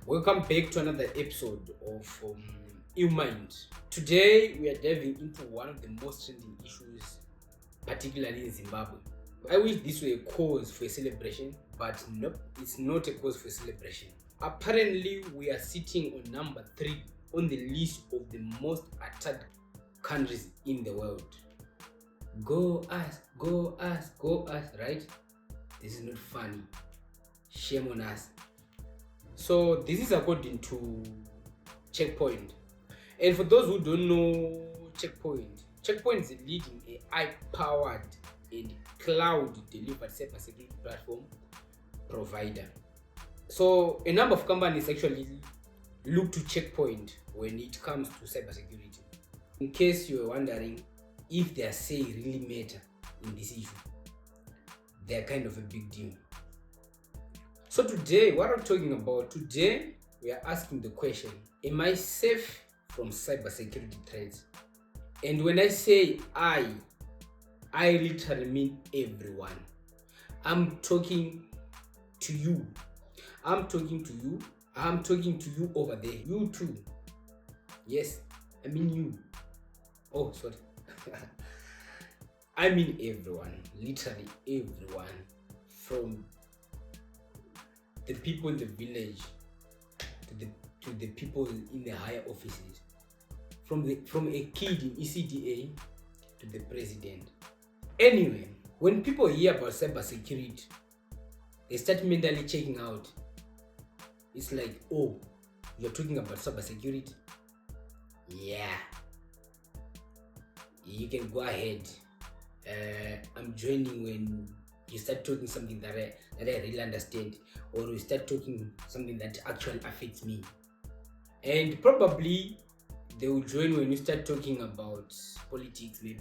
Welcome back to another episode of Mind. Today we are diving into one of the most trending issues, particularly in Zimbabwe. I wish this were a cause for a celebration, but nope, it's not a cause for celebration. Apparently, we are sitting on number 3 on the list of the most attacked countries in the world. Go us, go us, go us, right? This is not funny. Shame on us. So this is according to Checkpoint. And for those who don't know Checkpoint is a leading AI-powered and cloud-delivered cybersecurity platform provider. So a number of companies actually look to Checkpoint when it comes to cybersecurity. In case you're wondering if their say really matter in this issue, they're kind of a big deal. So today, what we're talking about, we are asking the question, am I safe from cybersecurity threats? And when I say I literally mean everyone. I'm talking to you. I'm talking to you over there. You too. Yes, I mean you. Oh, sorry. I mean everyone, literally everyone, from the people in the village to the people in the higher offices, from a kid in ECDA to the president. Anyway, when people hear about cybersecurity, they start mentally checking out. It's like, oh, you're talking about cybersecurity? Yeah, you can go ahead. I'm joining when you start talking something that I really understand, or you start talking something that actually affects me. And probably they will join when you start talking about politics, maybe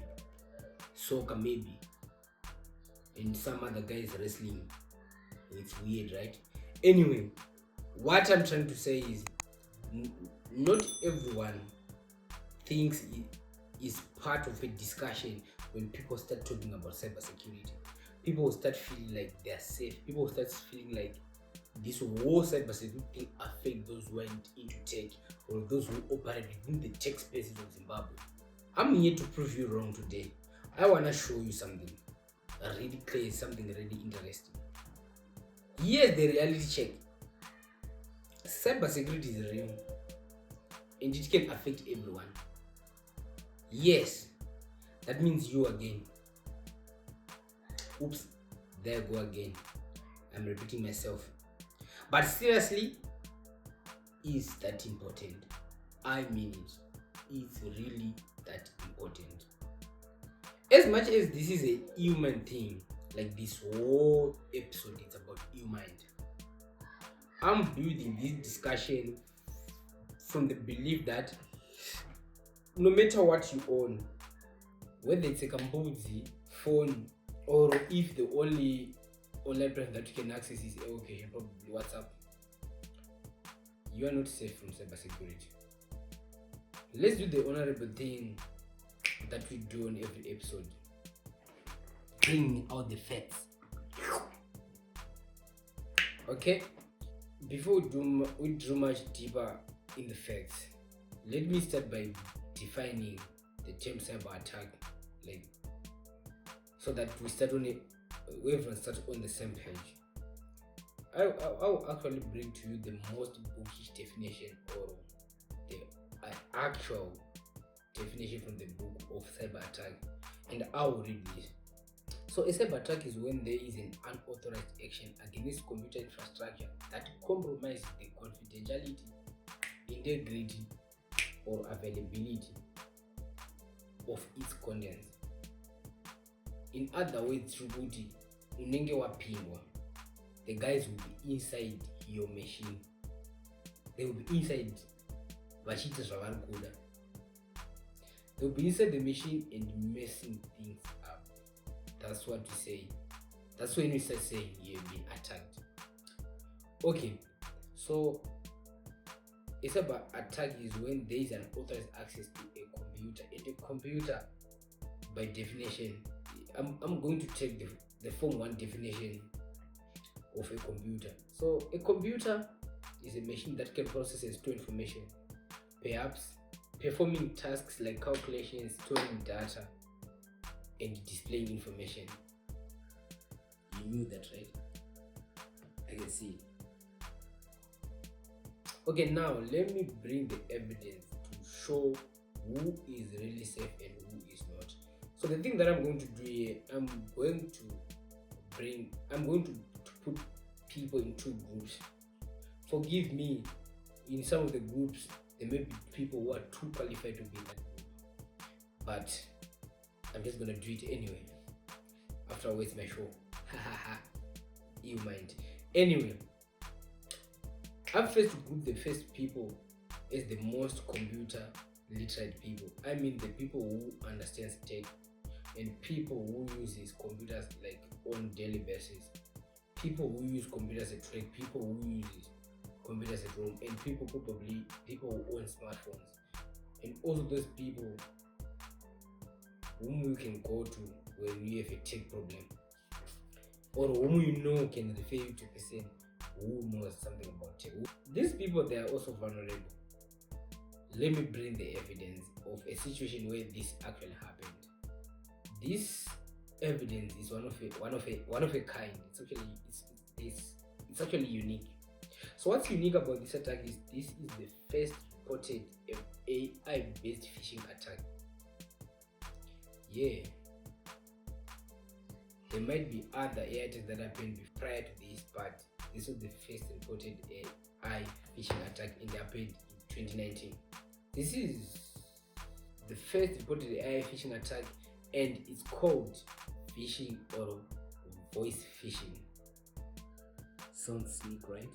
soccer, maybe, and some other guys wrestling. It's weird, right? Anyway, what I'm trying to say is not everyone thinks it is part of a discussion. When people start talking about cybersecurity, people will start feeling like they're safe. People will start feeling like this whole cybersecurity thing affect those who are into tech or those who operate within the tech spaces of Zimbabwe. I'm here to prove you wrong today. I want to show you something really clear, something really interesting. Here's the reality check. Cybersecurity is real and it can affect everyone. Yes, that means you again. Oops, there I go again. I'm repeating myself. But seriously, is that important? I mean it. It's really that important. As much as this is a human thing, like this whole episode is about human, I'm building this discussion from the belief that no matter what you own, whether it's a Kambuzi phone, or if the only online platform that you can access is okay, probably WhatsApp, you are not safe from cybersecurity. Let's do the honorable thing that we do on every episode, bring out the facts. Okay, before we draw much deeper in the facts, let me start by defining the term cyber attack, like, so that everyone starts on the same page. I'll actually bring to you the most bookish definition, or the actual definition from the book of cyber attack, and I'll read this. So a cyber attack is when there is an unauthorized action against computer infrastructure that compromises the confidentiality, integrity, or availability of its contents. In other words, Rubuti, unenge wapingwa, the guys will be inside your machine. They will be inside vachita zvavari kuda. They will be inside the machine and messing things up. That's what we say. That's when we start saying you've been attacked. Okay, so a cyber attack is when there is an authorized access to a computer. And a computer, by definition, I'm going to take the Form 1 definition of a computer. So a computer is a machine that can process and store information, perhaps performing tasks like calculations, storing data, and displaying information. You knew that, right? I can see. Okay, now let me bring the evidence to show who is really safe and who is not. So the thing that I'm going to do here, I'm going to put people in two groups. Forgive me, in some of the groups there may be people who are too qualified to be in that group, but I'm just gonna do it anyway after I waste my show. You mind. Anyway, I'm first to group the first people as the most computer literate people. I mean the people who understand tech and people who use computers like on daily basis. People who use computers at work, people who use computers at home, and people who own smartphones, and also those people whom you can go to when you have a tech problem, or whom you know can refer you to a person who knows something about tech. These people, they are also vulnerable. Let me bring the evidence of a situation where this actually happened. This evidence is one of a kind. It's actually unique. So what's unique about this attack is this is the first reported AI-based phishing attack. Yeah, there might be other AI attacks that happened prior to this, but this was the first reported AI phishing attack in the happened in 2019. This is the first reported AI phishing attack, and it's called phishing or voice phishing. Sounds slick, right?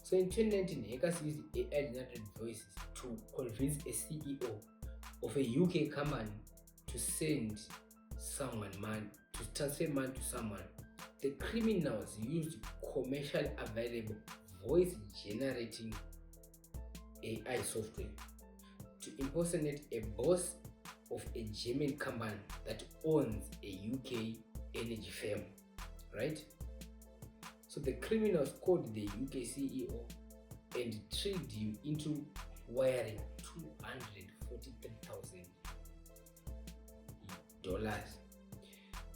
So in 2019, hackers used AI-generated voices to convince a CEO of a UK company to send to transfer money to someone. The criminals used commercially available voice generating AI software to impersonate a boss of a German company that owns a UK energy firm, right? So the criminals called the UK CEO and tricked him into wiring $243,000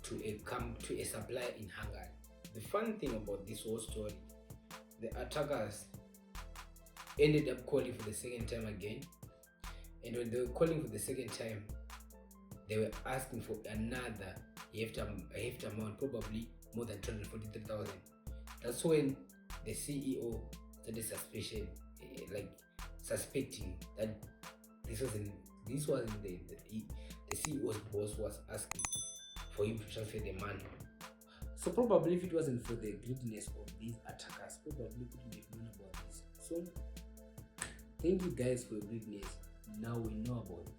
to a supplier in Hungary. The fun thing about this whole story, the attackers ended up calling for the second time again, and when they were calling for the second time, they were asking for another hefty amount, probably more than 243,000. That's when the CEO started suspecting that this wasn't the CEO's boss was asking for him to transfer the money. So probably if it wasn't for the greediness of these attackers, probably couldn't have known about this. So thank you guys for your greediness. Now we know about this.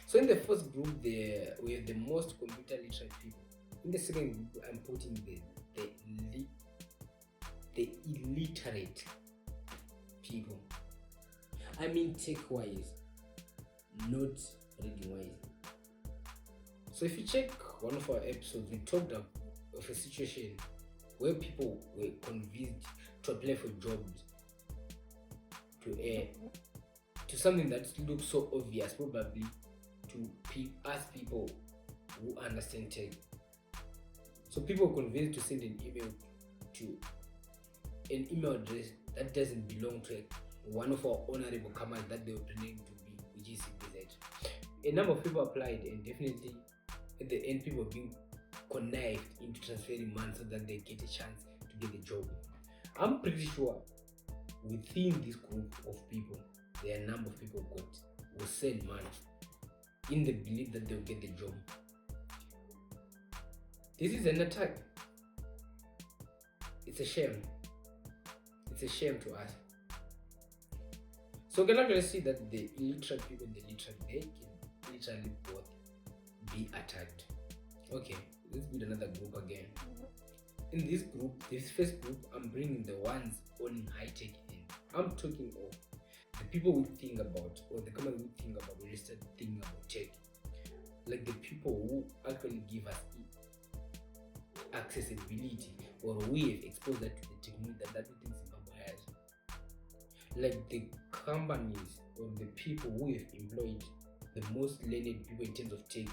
So in the first group, we have the most computer literate people. In the second group, I'm putting the illiterate people. I mean tech-wise, not reading-wise. So if you check one of our episodes, we talked of a situation where people were convinced to apply for jobs to something that looks so obvious, probably to ask people who understand tech. So people were convinced to send an email to an email address that doesn't belong to one of our honorable companies that they were pretending to be, which is CPZ. A number of people applied, and definitely at the end people being connived into transferring money so that they get a chance to get the job. I'm pretty sure within this group of people, there are a number of people will send money in the belief that they'll get the job. This is an attack. It's a shame. It's a shame to us. So we can actually see that the illiterate people and the literate, they can literally both be attacked. Okay, let's build another group again. In this group, this first group, I'm bringing the ones owning high tech in. I'm talking of the people who think about, or the company who think about, when they start thinking about tech. Like the people who actually give us accessibility, or we have exposed that to the technology that we think Zimbabwe has. like the companies or the people who have employed the most learned people in terms of tech,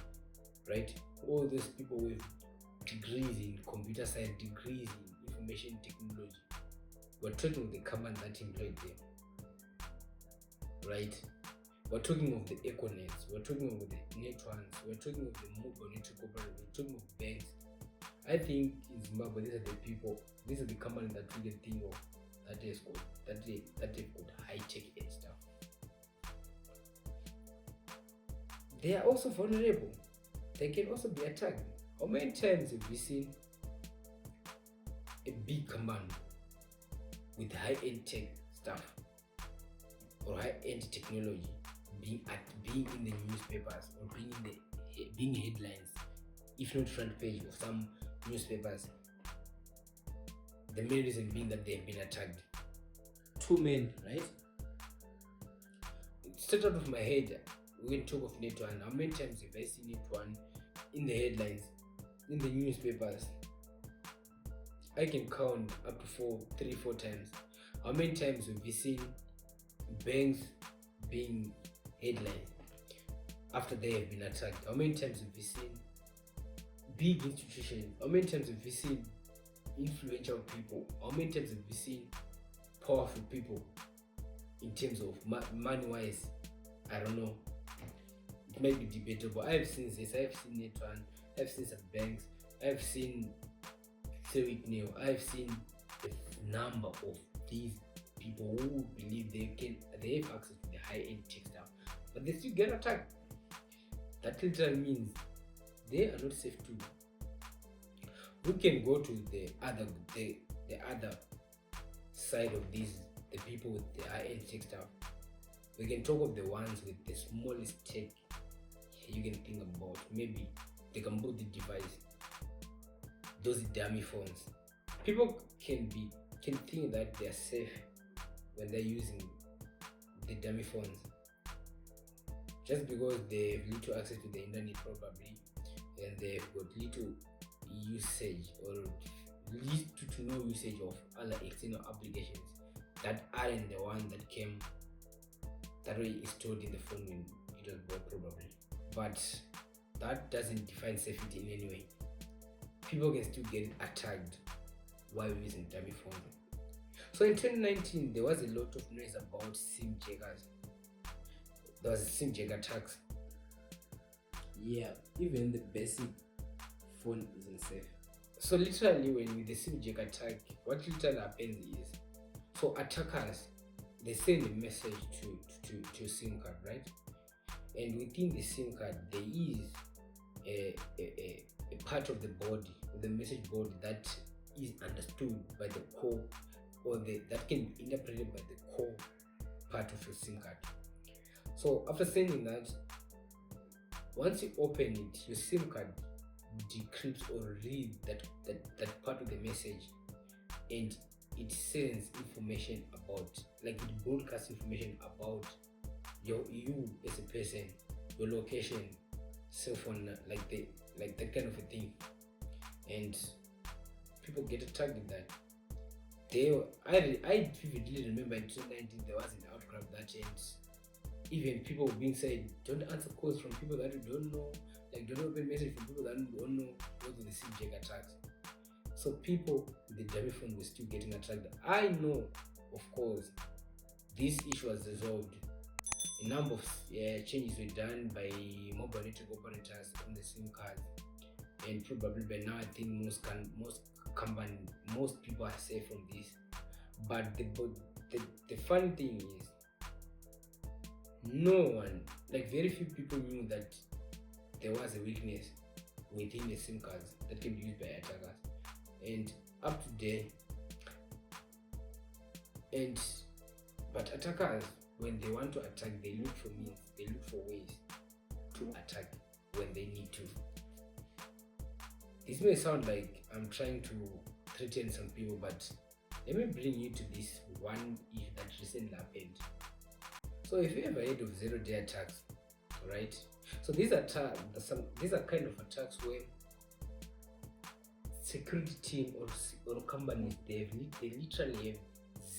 right? All those people with degrees in computer science, degrees in information technology. We're talking of the company that employed them, right? We're talking of the Econets, we're talking of the Networks, we're talking of the mobile network operators, we're talking of banks. I think in Zimbabwe, these are the people, these are the companies that we can think of that they've got high tech and stuff. They are also vulnerable. They can also be attacked. How many times have we seen a big company with high-end tech stuff or high-end technology being in the newspapers or being headlines, if not front page of some newspapers? The main reason being that they have been attacked. Two men, right? Straight out of my head, we can talk of Net1. How many times have I seen Net1 in the headlines, in the newspapers? I can count up to 3-4 times. How many times have we seen banks being headlines after they have been attacked? How many times have we seen big institutions? How many times have we seen influential people? How many times have we seen powerful people in terms of money wise? I don't know, it might be debatable. I've seen this, I've seen Net1, I've seen some banks, I've seen Neil, I've seen a number of these people who believe they have access to the high-end tech stuff, but they still get attacked. That literally means they are not safe too. We can go to the other side of these, the people with the high-end tech stuff. We can talk of the ones with the smallest tech you can think about. Maybe they can put the device, those dummy phones. People can think that they are safe when they're using the dummy phones, just because they have little access to the internet probably, and they've got little usage or little to no usage of other external applications that aren't the one that were installed in the phone when it was bought probably. But that doesn't define safety in any way. People can still get attacked while using dummy phones. So in 2019, there was a lot of noise about SimJackers. There was SimJacker attacks. Yeah, even the basic phone isn't safe. So literally, when with the SimJacker attack, what literally happens is, so attackers, they send a message to SIM card, right? And within the SIM card, there is a part of the body, the message body, that is understood by the core, or that can be interpreted by the core part of your SIM card. So after sending that, once you open it, your SIM card decrypts or reads that part of the message, and it sends information about, like it broadcasts information about you as a person, your location, cell phone, like that kind of a thing. And people get attacked with that. I vividly remember in 2019 there was an outcry of that, and even people being said, don't answer calls from people that you don't know, like don't open message from people that you don't know, those are the SimJack attacks. So people with the dummy phone were still getting attacked. I know, of course, this issue was resolved. A number of changes were done by mobile network operators on the SIM card, and probably by now I think most people are safe from this. But the funny thing is, no one, like very few people knew that there was a weakness within the SIM cards that can be used by attackers. And up to date, but attackers, when they want to attack, they look for means, they look for ways to attack when they need to. This may sound like I'm trying to threaten some people, but let me bring you to this one issue that recently happened. So if you ever heard of zero-day attacks, right? So these are kind of attacks where security team or companies, they literally have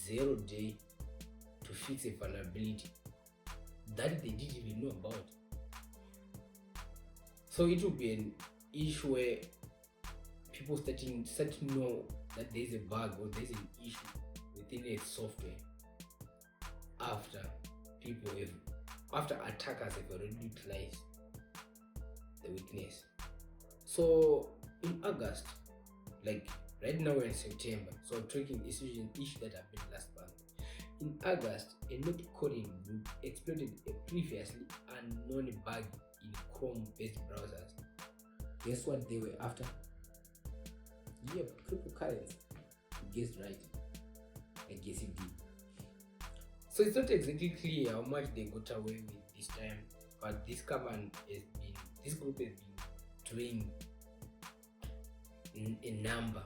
0-day to fix a vulnerability that they didn't even know about. So it will be an issue where people start to know that there's a bug or there's an issue within a software after attackers have already utilized the weakness. So in August, like right now we're in September, so I'm talking issues that happened last month. In August, a not coding group exploited a previously unknown bug in Chrome-based browsers. Guess what they were after? Yep, cryptocurrency. You guessed right. I guess you did. So it's not exactly clear how much they got away with this time, but this group has been doing a number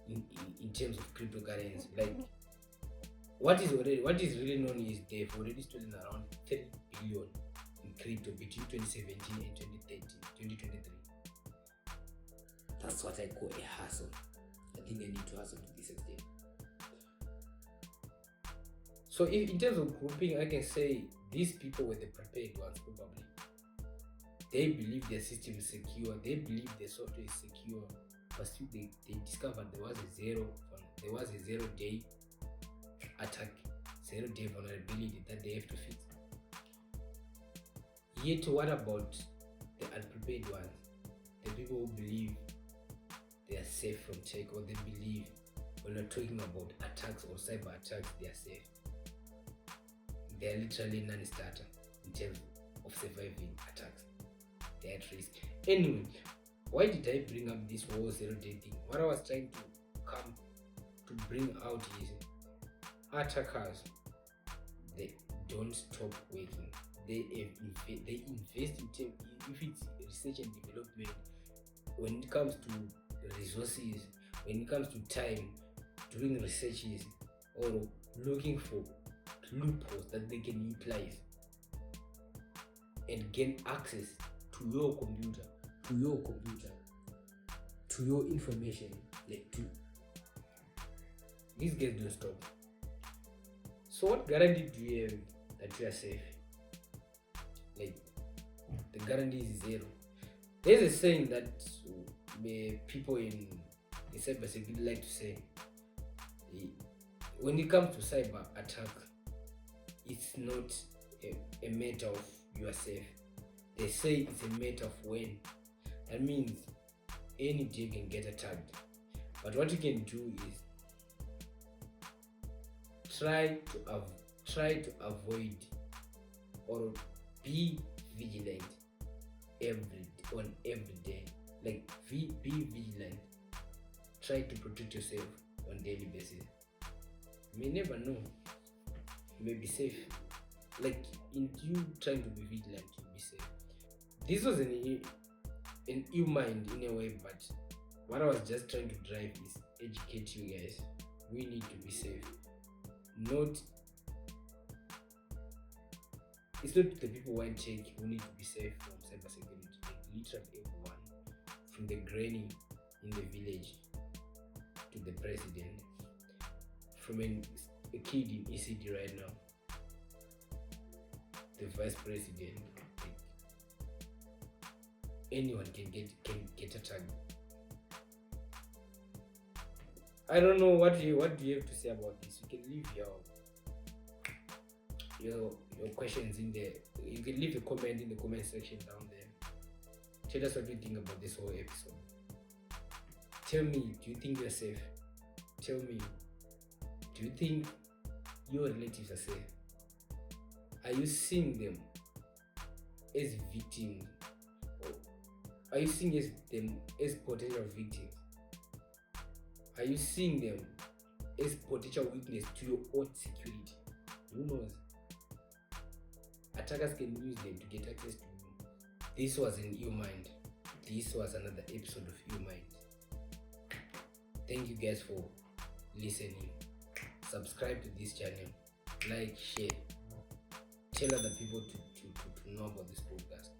in terms of cryptocurrency. Like what is really known is they've already stolen around 30 billion in crypto between 2017 and 2023. That's what I call a hustle. I think they need to hustle to this extent. So if in terms of grouping, I can say these people were the prepared ones probably. They believe their system is secure, they believe their software is secure, but still they discovered there was a 0 day attack, 0 day vulnerability that they have to fix. Yet what about the unprepared ones? The people who believe they are safe from tech, or they believe when we're talking about attacks or cyber attacks, they are safe. They are literally non-starter in terms of surviving attacks. They are at risk. Anyway, why did I bring up this whole 0 day thing? What I was trying to bring out is attackers, they don't stop working. They invest in terms, if it's research and development, when it comes to resources, when it comes to time, doing researches or looking for loopholes that they can utilize and gain access to your computer, to your information. Like these guys don't stop. So what guarantee do you have that you are safe? Like the guarantee is 0. There's a saying that people in cybersecurity like to say, when it comes to cyber attack, it's not a matter of you are safe. They say it's a matter of when. That means any day can get attacked. But what you can do is try to avoid or be vigilant every day. Like be vigilant. Try to protect yourself on a daily basis. You may never know. You may be safe. Like in you trying to be vigilant, you'll be safe. This was an ill mind in a way, but what I was just trying to drive is educate you guys. We need to be safe. It's not the people who want tech who need to be safe from cybersecurity. Like literally everyone, from the granny in the village to the president, from a kid in ECD right now, the vice president. Like, anyone can get attacked. I don't know what do you have to say about this. You can leave your questions in there. You can leave a comment in the comment section down there. Tell us what you think about this whole episode. Tell me, do you think you're safe? Tell me, do you think your relatives are safe? Are you seeing them as victims? Or are you seeing them as potential victims? Are you seeing them as potential witness to your own security? Who knows? Attackers can use them to get access to you. This was an ill mind. This was another episode of Ill Mind. Thank you guys for listening. Subscribe to this channel. Like, share. Tell other people to know about this podcast.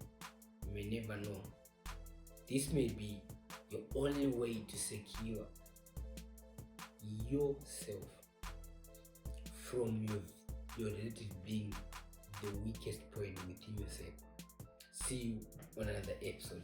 You may never know. This may be your only way to secure yourself from your your relative being the weakest point within yourself. See you on another episode.